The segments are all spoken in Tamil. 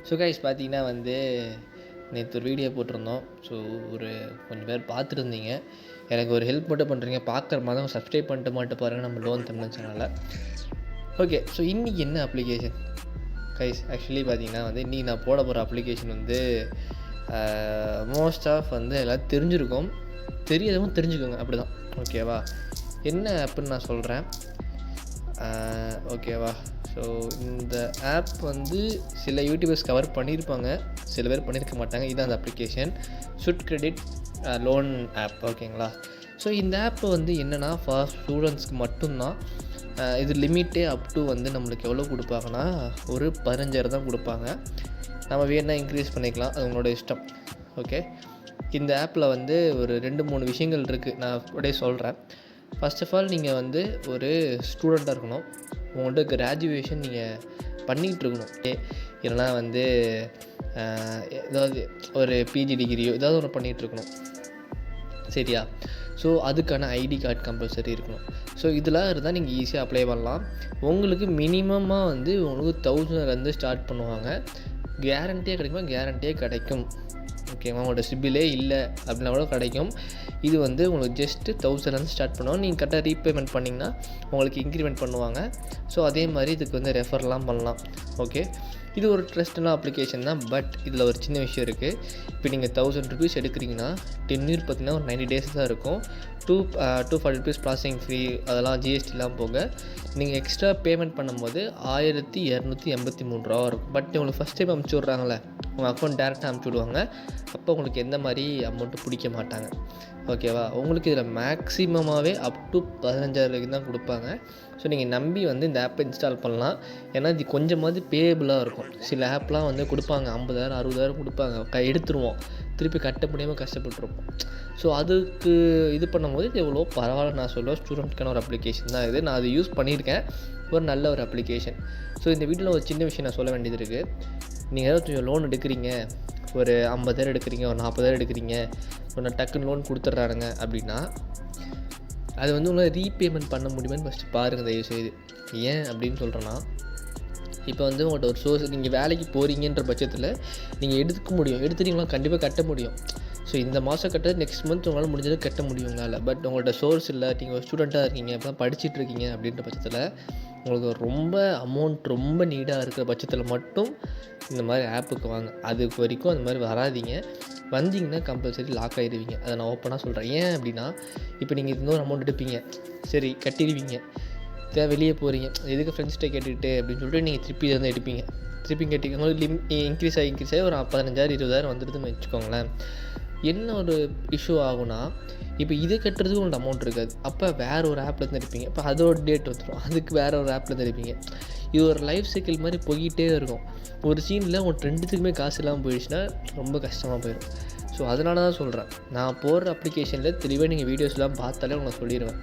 ஸோ கைஸ் பார்த்தீங்கன்னா நேற்று ஒரு வீடியோ போட்டிருந்தோம். ஸோ கொஞ்சம் பேர் பார்த்துருந்தீங்க. எனக்கு ஒரு ஹெல்ப் மட்டும் பண்ணுறீங்க, பார்க்குற மாதிரி தான் சப்ஸ்கிரைப் பண்ணிட்டு மட்டும் பாருங்கள் நம்ம லோன் தமிழ் சேனலில். ஓகே, ஸோ இன்றைக்கி என்ன அப்ளிகேஷன் கைஸ்? ஆக்சுவலி பார்த்தீங்கன்னா இன்றைக்கி நான் போட போகிற அப்ளிகேஷன் மோஸ்ட் ஆஃப் எல்லாம் தெரிஞ்சிருக்கும், தெரியாதவங்க தெரிஞ்சுக்கோங்க, அப்படி தான். ஓகேவா? என்ன ஆப்புன்னு நான் சொல்கிறேன். ஓகேவா? ஸோ இந்த ஆப் சில யூடியூபர்ஸ் கவர் பண்ணியிருப்பாங்க, சில பேர் பண்ணியிருக்க மாட்டாங்க. இதுதான் அந்த அப்ளிகேஷன், சுட் கிரெடிட் லோன் ஆப். ஓகேங்களா? ஸோ இந்த ஆப்பு என்னென்னா ஃபார் ஸ்டூடெண்ட்ஸ்க்கு மட்டும்தான். இது லிமிட்டே அப் டு நம்மளுக்கு எவ்வளோ கொடுப்பாங்கன்னா ஒரு 15,000 தான் கொடுப்பாங்க. நம்ம வேணால் இன்க்ரீஸ் பண்ணிக்கலாம், அது உங்களோட இஷ்டம். ஓகே, இந்த ஆப்பில் ஒரு 2-3 விஷயங்கள் இருக்குது, நான் அப்படியே சொல்கிறேன். ஃபர்ஸ்ட் ஆஃப் ஆல் நீங்கள் ஒரு ஸ்டூடெண்ட்டாக இருக்கணும், உங்கள்கிட்ட கிராஜுவேஷன் நீங்கள் பண்ணிகிட்ருக்கணும், இல்லைனா ஏதாவது ஒரு பிஜி டிகிரியோ ஏதாவது ஒன்று பண்ணிகிட்ருக்கணும், சரியா? ஸோ அதுக்கான ஐடி கார்டு கம்பல்சரி இருக்கணும். ஸோ இதெல்லாம் இருந்தால் நீங்கள் ஈஸியாக அப்ளை பண்ணலாம். உங்களுக்கு மினிமமாக உங்களுக்கு 1000 ஸ்டார்ட் பண்ணுவாங்க. கேரண்டியாக கிடைக்குமா? கேரண்டியாக கிடைக்கும். ஓகேவா? உங்களோட சிபிலே இல்லை அப்படின்னா கூட கிடைக்கும். இது உங்களுக்கு ஜஸ்ட்டு 1000 ஸ்டார்ட் பண்ணுவாங்க. நீங்கள் கரெக்டாக ரீபேமெண்ட் பண்ணிங்கன்னா உங்களுக்கு இன்க்ரிமெண்ட் பண்ணுவாங்க. ஸோ அதே மாதிரி இதுக்கு ரெஃபர்லாம் பண்ணலாம். ஓகே, இது ஒரு ட்ரஸ்டான அப்ளிகேஷன் தான். பட் இதில் ஒரு சின்ன விஷயம் இருக்குது. இப்போ நீங்கள் 1000 ருபீஸ் எடுக்கிறீங்கன்னா டென்யூர் பார்த்தீங்கன்னா ஒரு 90 டேஸ் தான் இருக்கும். 240 ருபீஸ் ப்ராசஸிங் ஃப்ரீ, அதெல்லாம் ஜிஎஸ்டிலாம் போக நீங்கள் எக்ஸ்ட்ரா பேமெண்ட் பண்ணும்போது 1283 ரூபா இருக்கும். பட் உங்களுக்கு ஃபஸ்ட் டைம் அமுச்சு விட்றாங்களே, உங்கள் அக்கௌண்ட் டேரெக்டாக அமுச்சு விடுவாங்க. அப்போ உங்களுக்கு எந்த மாதிரி அமௌண்ட்டு பிடிக்க மாட்டாங்க. ஓகேவா? உங்களுக்கு இதில் மேக்ஸிமமாகவே அப் டு 15,000 வரைக்கும் தான் கொடுப்பாங்க. ஸோ நீங்கள் நம்பி இந்த ஆப்பை இன்ஸ்டால் பண்ணலாம். ஏன்னா இது கொஞ்சமாவது பேயபிளாக இருக்கும். சில ஆப்லாம் கொடுப்பாங்க 50,000 60,000 கொடுப்பாங்க, எடுத்துருவோம், திருப்பி கட்ட முடியாமல் கஷ்டப்பட்டுருப்போம். ஸோ அதுக்கு இது பண்ணும்போது இது எவ்வளோ பரவாயில்ல நான் சொல்லுவேன். ஸ்டூடெண்ட்க்கான ஒரு அப்ளிகேஷன் தான் இது. நான் அதை யூஸ் பண்ணியிருக்கேன், ஒரு நல்ல ஒரு அப்ளிகேஷன். ஸோ இந்த வீட்டில் ஒரு சின்ன விஷயம் நான் சொல்ல வேண்டியது இருக்குது. நீங்கள் ஏதாவது கொஞ்சம் லோன் எடுக்கிறீங்க, ஒரு 50,000 எடுக்கிறீங்க, ஒரு 40,000 எடுக்கிறீங்க, ஒன்று டக்குன்னு லோன் கொடுத்துட்றாருங்க அப்படின்னா அது உங்களால் ரீபேமெண்ட் பண்ண முடியுமான்னு ஃபஸ்ட்டு பாருங்கள் தயவுசெய்து. ஏன் அப்படின்னு சொல்கிறேன்னா, இப்போ உங்கள்கிட்ட ஒரு சோர்ஸ், நீங்கள் வேலைக்கு போகிறீங்கன்ற பட்சத்தில் நீங்கள் எடுக்க முடியும், எடுத்துட்டீங்களா கண்டிப்பாக கட்ட முடியும். ஸோ இந்த மாதம் கட்டுறது நெக்ஸ்ட் மந்த் உங்களால் முடிஞ்சது கட்ட முடியும் உங்களால். பட் உங்கள்கிட்ட சோர்ஸ் இல்லை, நீங்கள் ஒரு ஸ்டூடெண்ட்டாக இருக்கீங்க, இப்போ தான் படிச்சுட்டு இருக்கீங்க அப்படின்ற பட்சத்தில் உங்களுக்கு ரொம்ப அமௌண்ட் ரொம்ப நீடாக இருக்கிற பட்சத்தில் மட்டும் இந்த மாதிரி ஆப்புக்கு வாங்க. அதுக்கு வரைக்கும் அந்த மாதிரி வராதிங்க. வந்தீங்கன்னா கம்பல்சரி லாக் ஆகிடுவீங்க. அதை நான் ஓப்பனாக சொல்கிறேன். ஏன் அப்படின்னா, இப்போ நீங்கள் இன்னொரு அமௌண்ட் எடுப்பீங்க, சரி கட்டிடுவீங்க, வெளியே போகிறீங்க, எதுக்கு ஃப்ரெண்ட்ஸ்கிட்ட கேட்டுக்கிட்டு அப்படின்னு சொல்லிட்டு நீங்கள் திருப்பி எடுப்பீங்க. திருப்பி கேட்டிங்க, உங்களுக்கு இன்க்ரீஸ் ஆகி ஒரு 15,000 20,000 வந்துடுதுன்னு வச்சுக்கோங்களேன். என்ன ஒரு இஷ்யூ ஆகுனா, இப்போ இது கட்டுறதுக்கு உங்களுக்கு அமௌண்ட் இருக்காது. அப்போ வேறு ஒரு ஆப்லேருந்து எடுப்பீங்க, இப்போ அதோட டேட் வந்துடும், அதுக்கு வேறு ஒரு ஆப்லேருந்து எடுப்பீங்க. இது ஒரு லைஃப் சைக்கிள் மாதிரி போய்கிட்டே இருக்கும். ஒரு சீனில் உங்களுக்கு 2த்துக்குமே காசு இல்லாமல் போயிடுச்சுன்னா ரொம்ப கஷ்டமாக போயிடும். ஸோ அதனால தான் சொல்கிறேன், நான் போடுற அப்ளிகேஷனில் தெளிவாக நீங்கள் வீடியோஸ்லாம் பார்த்தாலே உங்களுக்கு சொல்லிடுவேன்.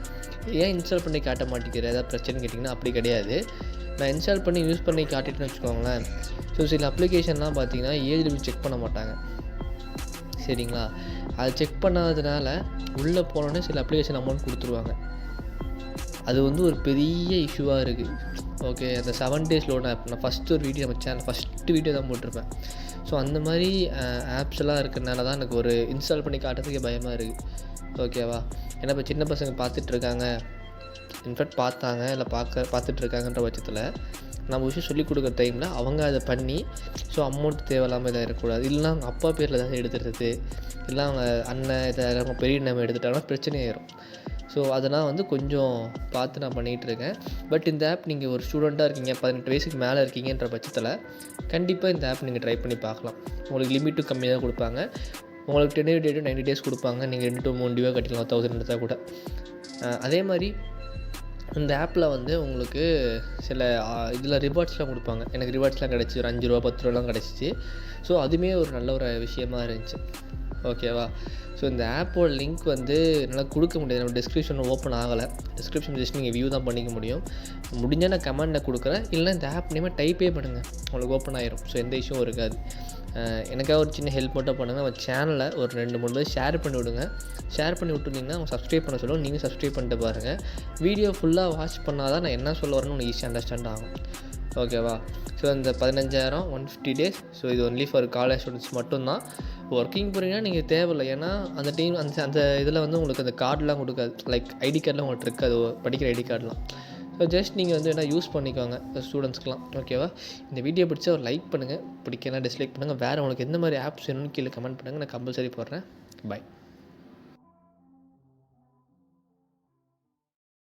ஏன் இன்ஸ்டால் பண்ணி காட்ட மாட்டேங்கிற, ஏதாவது பிரச்சனை கேட்டிங்கன்னா அப்படி கிடையாது. நான் இன்ஸ்டால் பண்ணி யூஸ் பண்ணி காட்டிட்டுன்னு வச்சுக்கோங்களேன். ஸோ சில அப்ளிகேஷன்லாம் பார்த்தீங்கன்னா ஏஜ் லிமிட் செக் பண்ண மாட்டாங்க, சரிங்களா? அது செக் பண்ணாததுனால உள்ளே போனோடனே சில அப்ளிகேஷன் அமௌண்ட் கொடுத்துருவாங்க. அது ஒரு பெரிய இஷ்யூவாக இருக்குது. ஓகே, அந்த 7 days லோன் ஆப் நான் ஃபஸ்ட்டு ஒரு வீடியோ நம்ம சேனல் ஃபஸ்ட்டு வீடியோ தான் போட்டிருப்பேன். ஸோ அந்த மாதிரி ஆப்ஸ் எல்லாம் இருக்கிறனால தான் எனக்கு ஒரு இன்ஸ்டால் பண்ணி காட்டுறதுக்கே பயமாக இருக்குது. ஓகேவா? ஏன்னா இப்போ சின்ன பசங்க பார்த்துட்ருக்காங்க, இன்ஃபேக்ட் பார்த்தாங்க இல்லை பார்த்துட்ருக்காங்கன்ற பட்சத்தில் நம்ம விஷயம் சொல்லிக் கொடுக்குற டைமில் அவங்க அதை பண்ணி ஸோ அமௌண்ட் தேவையில்லாமல் இதாக இருக்கக்கூடாது. இல்லைனா அவங்க அப்பா பேரில் ஏதாவது எடுத்துடுறது, இல்லை அவங்க அண்ணன் இதை அவங்க பெரிய நம்ம எடுத்துட்டாங்கன்னா பிரச்சனையாயிரும். ஸோ அதெல்லாம் கொஞ்சம் பார்த்து நான் பண்ணிகிட்ருக்கேன். பட் இந்த ஆப் நீங்கள் ஒரு ஸ்டூடெண்ட்டாக இருக்கீங்க, 18 வயசுக்கு மேலே இருக்கீங்கன்ற பட்சத்தில் கண்டிப்பாக இந்த ஆப் நீங்கள் ட்ரை பண்ணி பார்க்கலாம். உங்களுக்கு லிமிட்டும் கம்மியாக தான் கொடுப்பாங்க. உங்களுக்கு டென்யூர் டேட்டு 90 டேஸ் கொடுப்பாங்க. நீங்கள் 2 to 3 டியூவாக கட்டிக்கலாம், 1000 எடுத்தால் கூட. அதே மாதிரி இந்த ஆப்பில் உங்களுக்கு சில இதில் ரிவார்ட்ஸ்லாம் கொடுப்பாங்க. எனக்கு ரிவார்ட்ஸ்லாம் கிடச்சி ஒரு 5 ரூபா 10 ரூபாலாம் கிடச்சிச்சு. ஸோ அதுவுமே ஒரு நல்ல ஒரு விஷயமா இருந்துச்சு. ஓகேவா? ஸோ இந்த ஆப்போட லிங்க் என்னால் கொடுக்க முடியாது, நம்ம டிஸ்கிரிப்ஷனில் ஓப்பன் ஆகலை. டிஸ்கிரிப்ஷன் ஜஸ்ட் நீங்கள் வியூ தான் பண்ணிக்க முடியும். முடிஞ்சால் நான் கமெண்டில் கொடுக்குறேன், இல்லைனா இந்த ஆப் நேமாக டைப்பே பண்ணுங்கள், உங்களுக்கு ஓப்பன் ஆகிரும். ஸோ எந்த இஷ்யூவும் இருக்காது. எனக்காக ஒரு சின்ன ஹெல்ப் மட்டும் பண்ணுங்கள், நம்ம சேனலை ஒரு 2-3 பேர் ஷேர் பண்ணி விடுங்க. ஷேர் பண்ணி விட்டுருந்தீங்கன்னா அவங்க சப்ஸ்கிரைப் பண்ண சொல்லுவோம், நீங்கள் சப்ஸ்கிரைப் பண்ணிட்டு பாருங்கள். வீடியோ ஃபுல்லாக வாட்ச் பண்ணால் தான் நான் என்ன சொல்ல வரேன்னு உங்களுக்கு ஈஸியாக அண்டர்ஸ்டாண்ட் ஆகும். ஓகேவா? ஸோ இந்த 15,000 150 டேஸ். ஸோ இது ஒன்லி ஃபார் காலேஜ் ஸ்டூடெண்ட்ஸ் மட்டும்தான். ஒர்க்கிங் போகிறீங்கன்னா நீங்கள் தேவையில்லை. ஏன்னா அந்த டீம் அந்த அந்த இதில் வந்து உங்களுக்கு அந்த கார்டெலாம் கொடுக்காது. லைக் ஐடி கார்டெலாம் உங்கள்கிட்ட இருக்காது, படிக்கிற ஐடி கார்டெலாம். ஸோ ஜஸ்ட் நீங்கள் வந்து என்ன யூஸ் பண்ணிக்கோங்க ஸ்டூடெண்ட்ஸ்க்குலாம். ஓகேவா? இந்த வீடியோ பிடிச்சா ஒரு லைக் பண்ணுங்கள், பிடிக்கலாம் டிஸ்லைக் பண்ணுங்கள். வேறு உங்களுக்கு எந்த மாதிரி ஆப்ஸ் வேணும்னு கீழே கமெண்ட் பண்ணுங்கள், நான் கம்பல்சரி போடுறேன். பை.